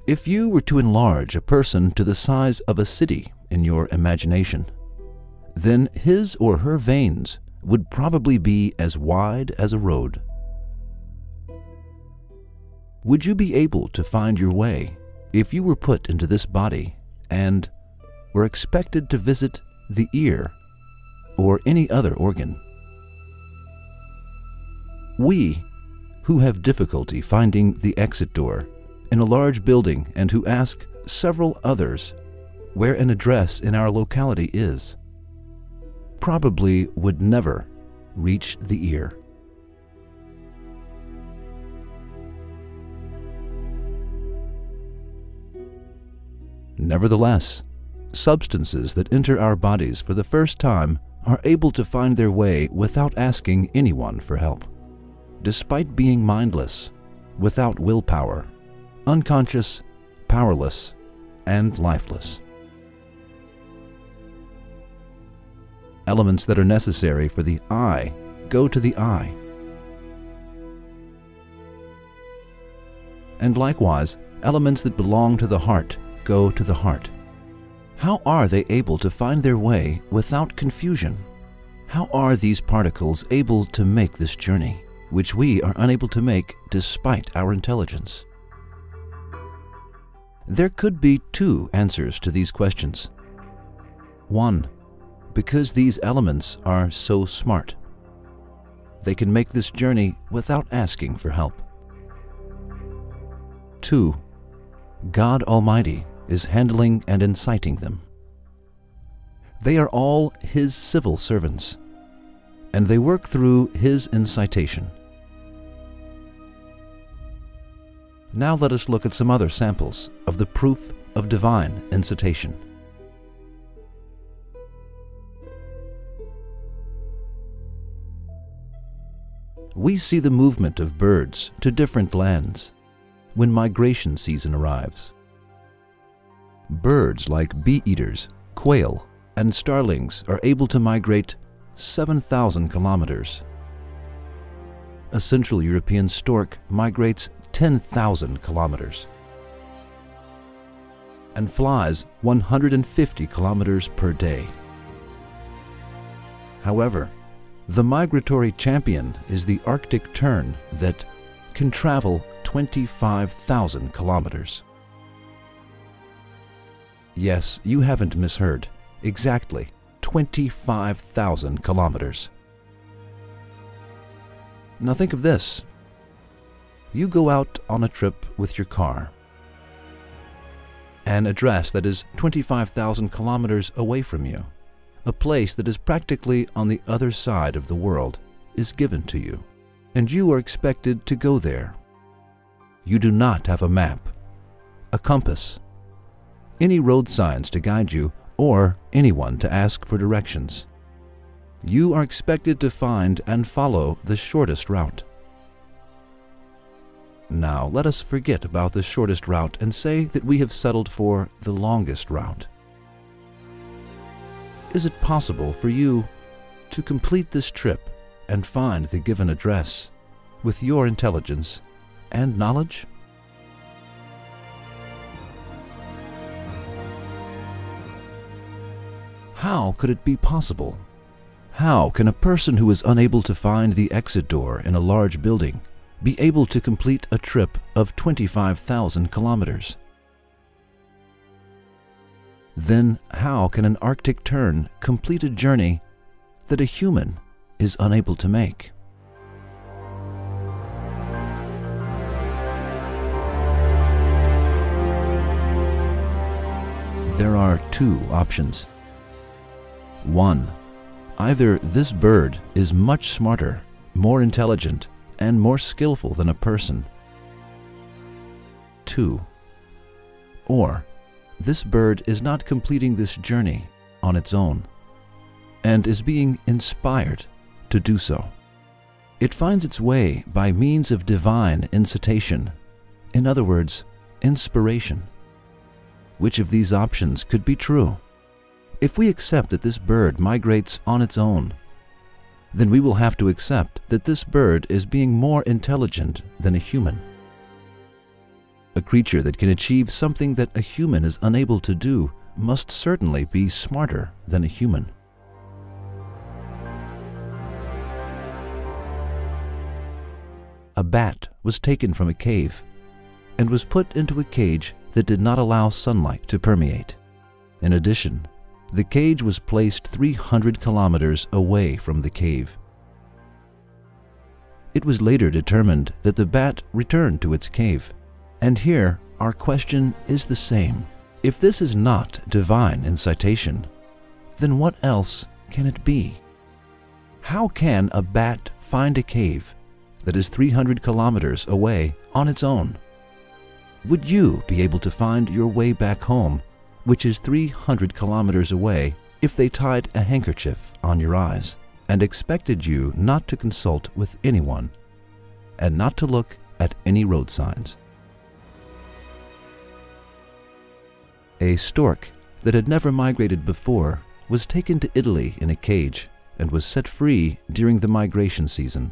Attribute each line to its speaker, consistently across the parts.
Speaker 1: If you were to enlarge a person to the size of a city in your imagination, then his or her veins would probably be as wide as a road. Would you be able to find your way if you were put into this body and were expected to visit the ear or any other organ? We, who have difficulty finding the exit door in a large building and who ask several others where an address in our locality is, probably would never reach the ear. Nevertheless, substances that enter our bodies for the first time are able to find their way without asking anyone for help, despite being mindless, without willpower, unconscious, powerless, and lifeless. Elements that are necessary for the eye go to the eye. And likewise, elements that belong to the heart go to the heart. How are they able to find their way without confusion? How are these particles able to make this journey, which we are unable to make despite our intelligence? There could be two answers to these questions. One, because these elements are so smart. They can make this journey without asking for help. Two, God Almighty is handling and inciting them. They are all His civil servants, and they work through His incitation. Now let us look at some other samples of the proof of divine incitation. We see the movement of birds to different lands when migration season arrives. Birds like bee-eaters, quail, and starlings are able to migrate 7,000 kilometers. A Central European stork migrates 10,000 kilometers and flies 150 kilometers per day. However, the migratory champion is the Arctic tern that can travel 25,000 kilometers. Yes, you haven't misheard. Exactly 25,000 kilometers. Now think of this. You go out on a trip with your car. An address that is 25,000 kilometers away from you, a place that is practically on the other side of the world, is given to you, and you are expected to go there. You do not have a map, a compass, any road signs to guide you, or anyone to ask for directions. You are expected to find and follow the shortest route. Now let us forget about the shortest route and say that we have settled for the longest route. Is it possible for you to complete this trip and find the given address with your intelligence and knowledge? How could it be possible? How can a person who is unable to find the exit door in a large building be able to complete a trip of 25,000 kilometers? Then how can an Arctic tern complete a journey that a human is unable to make? There are two options. One, either this bird is much smarter, more intelligent, and more skillful than a person. Two, or this bird is not completing this journey on its own and is being inspired to do so. It finds its way by means of divine incitation, in other words, inspiration. Which of these options could be true? If we accept that this bird migrates on its own, then we will have to accept that this bird is being more intelligent than a human. A creature that can achieve something that a human is unable to do must certainly be smarter than a human. A bat was taken from a cave and was put into a cage that did not allow sunlight to permeate. In addition, the cage was placed 300 kilometers away from the cave. It was later determined that the bat returned to its cave. And here, our question is the same. If this is not divine incitation, then what else can it be? How can a bat find a cave that is 300 kilometers away on its own? Would you be able to find your way back home, which is 300 kilometers away, if they tied a handkerchief on your eyes and expected you not to consult with anyone and not to look at any road signs? A stork that had never migrated before was taken to Italy in a cage and was set free during the migration season.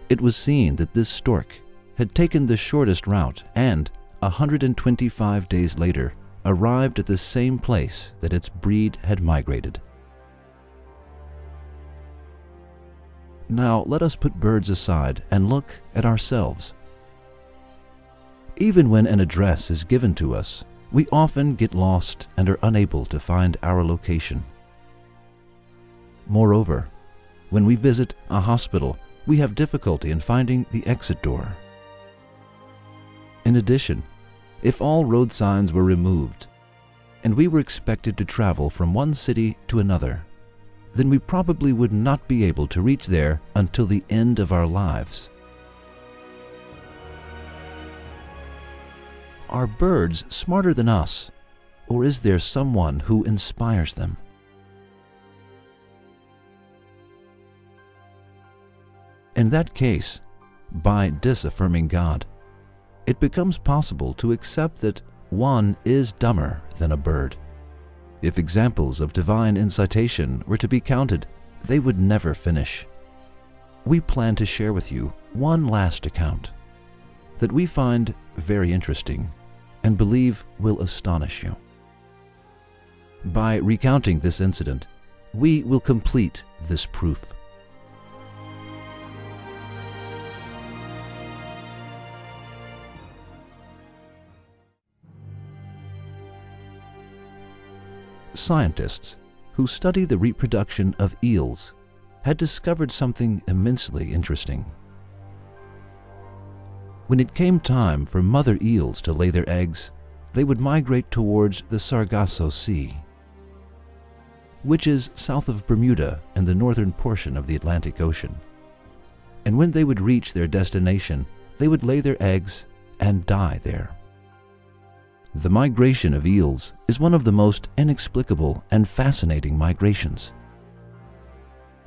Speaker 1: It was seen that this stork had taken the shortest route and, 125 days later, arrived at the same place that its breed had migrated. Now let us put birds aside and look at ourselves. Even when an address is given to us, we often get lost and are unable to find our location. Moreover, when we visit a hospital, we have difficulty in finding the exit door. In addition, if all road signs were removed and we were expected to travel from one city to another, then we probably would not be able to reach there until the end of our lives. Are birds smarter than us, or is there someone who inspires them? In that case, by disaffirming God, it becomes possible to accept that one is dumber than a bird. If examples of divine incitation were to be counted, they would never finish. We plan to share with you one last account that we find very interesting and believe will astonish you. By recounting this incident, we will complete this proof. Scientists who study the reproduction of eels had discovered something immensely interesting. When it came time for mother eels to lay their eggs, they would migrate towards the Sargasso Sea, which is south of Bermuda in the northern portion of the Atlantic Ocean. And when they would reach their destination, they would lay their eggs and die there. The migration of eels is one of the most inexplicable and fascinating migrations.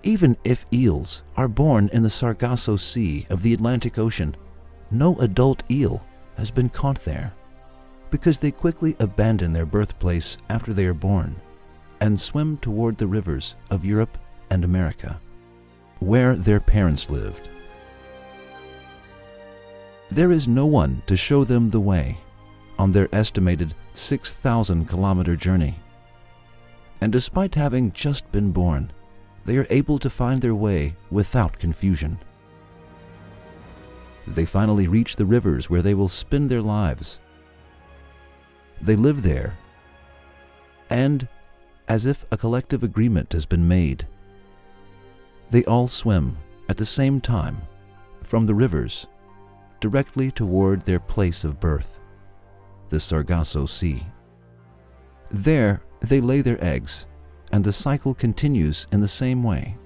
Speaker 1: Even if eels are born in the Sargasso Sea of the Atlantic Ocean, no adult eel has been caught there, because they quickly abandon their birthplace after they are born and swim toward the rivers of Europe and America, where their parents lived. There is no one to show them the way on their estimated 6,000-kilometer journey. And despite having just been born, they are able to find their way without confusion. They finally reach the rivers where they will spend their lives. They live there, and, as if a collective agreement has been made, they all swim at the same time from the rivers directly toward their place of birth, the Sargasso Sea. There they lay their eggs, and the cycle continues in the same way.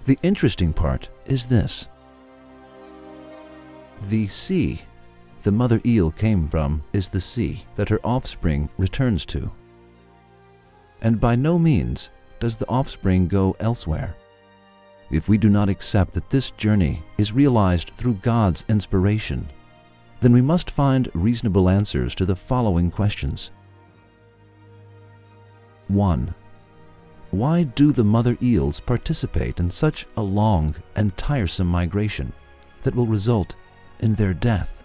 Speaker 1: The interesting part is this. The sea the mother eel came from is the sea that her offspring returns to. And by no means does the offspring go elsewhere. If we do not accept that this journey is realized through God's inspiration, then we must find reasonable answers to the following questions. 1. Why do the mother eels participate in such a long and tiresome migration that will result in their death?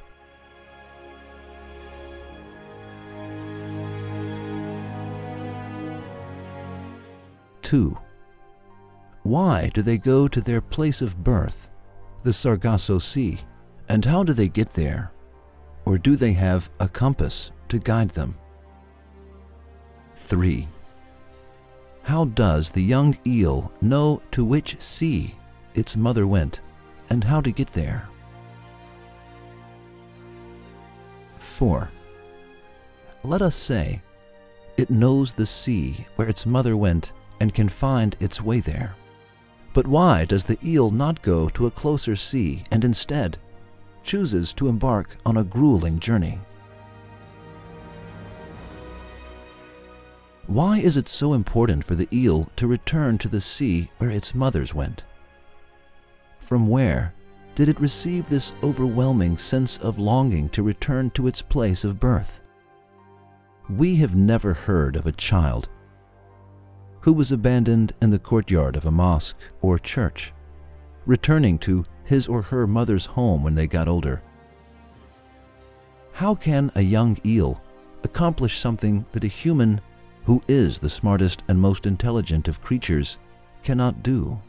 Speaker 1: 2. Why do they go to their place of birth, the Sargasso Sea, and how do they get there? Or do they have a compass to guide them? 3. How does the young eel know to which sea its mother went and how to get there? 4. Let us say it knows the sea where its mother went and can find its way there. But why does the eel not go to a closer sea and instead chooses to embark on a grueling journey? Why is it so important for the eel to return to the sea where its mothers went? From where did it receive this overwhelming sense of longing to return to its place of birth? We have never heard of a child who was abandoned in the courtyard of a mosque or church, returning to his or her mother's home when they got older. How can a young eel accomplish something that a human who is the smartest and most intelligent of creatures cannot do?